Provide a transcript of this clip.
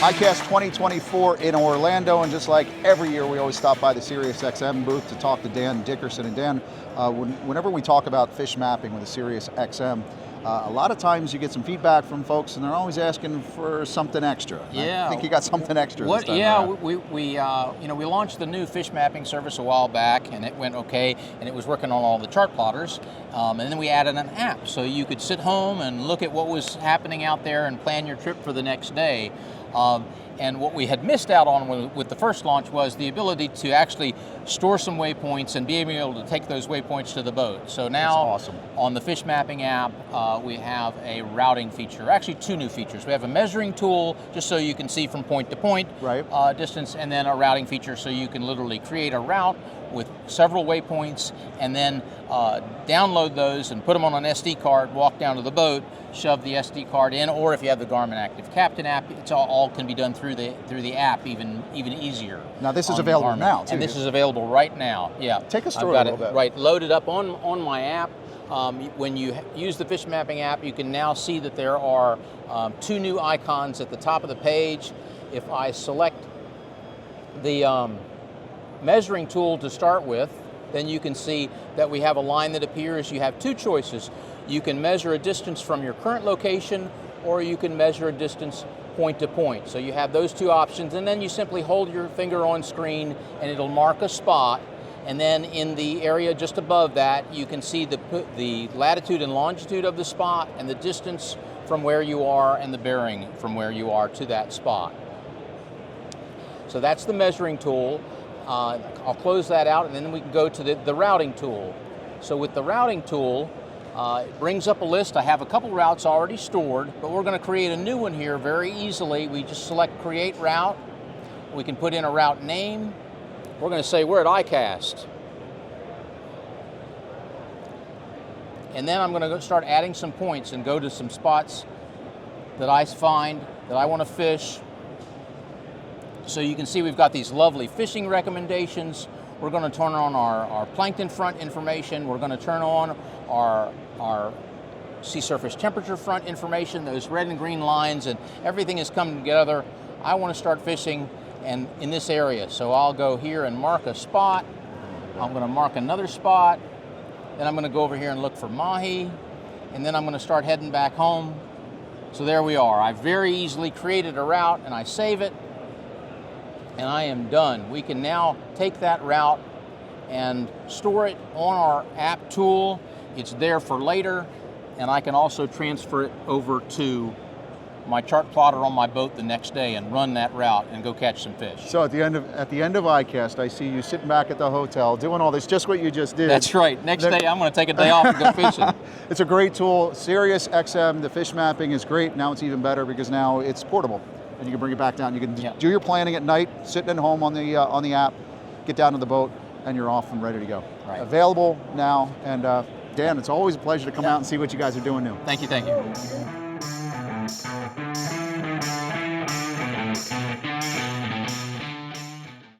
ICAST 2024 in Orlando, and just like every year, we always stop by the SiriusXM booth to talk to Dan Dickerson. And Dan, whenever we talk about fish mapping with the SiriusXM, a lot of times you get some feedback from folks, and they're always asking for something extra. Yeah, I think you got something extra this time around. we launched the new fish mapping service a while back, and it went okay, and it was working on all the chart plotters. And then we added an app, so you could sit home and look at what was happening out there and plan your trip for the next day. And what we had missed out on with the first launch was the ability to actually store some waypoints and be able to take those waypoints to the boat. So now, awesome. On the fish mapping app, we have a routing feature. Actually, two new features. We have a measuring tool, just so you can see from point to point distance, and then a routing feature, so you can literally create a route with several waypoints, and then download those and put them on an SD card, walk down to the boat, shove the SD card in, or if you have the Garmin Active Captain app, it's all can be done through the app even easier. Now this is available now, too. And this is available right now, yeah. Take us through it a little bit. Right, loaded up on my app. When you use the fish mapping app, you can now see that there are two new icons at the top of the page. If I select the measuring tool to start with, then you can see that we have a line that appears. You have two choices. You can measure a distance from your current location, or you can measure a distance point to point. So you have those two options, and then you simply hold your finger on screen and it'll mark a spot, and then in the area just above that you can see the latitude and longitude of the spot and the distance from where you are and the bearing from where you are to that spot. So that's the measuring tool. I'll close that out, and then we can go to the routing tool. So with the routing tool, it brings up a list. I have a couple routes already stored, but we're going to create a new one here very easily. We just select Create Route. We can put in a route name. We're going to say we're at ICAST. And then I'm going to start adding some points and go to some spots that I find that I want to fish. So you can see we've got these lovely fishing recommendations. We're going to turn on our plankton front information. We're going to turn on our sea surface temperature front information, those red and green lines, and everything is coming together. I want to start fishing and in this area. So I'll go here and mark a spot. I'm going to mark another spot. Then I'm going to go over here and look for mahi. And then I'm going to start heading back home. So there we are. I very easily created a route, and I save it. And I am done. We can now take that route and store it on our app tool. It's there for later, and I can also transfer it over to my chart plotter on my boat the next day and run that route and go catch some fish. So at the end of ICAST, I see you sitting back at the hotel doing all this, just what you just did. That's right. Next day I'm going to take a day off and go fishing. It's a great tool. SiriusXM, the fish mapping is great. Now it's even better because now it's portable. And you can bring it back down. You can do your planning at night, sitting at home on the app, get down to the boat, and you're off and ready to go. Right. Available now. And Dan, it's always a pleasure to come out and see what you guys are doing new. Thank you.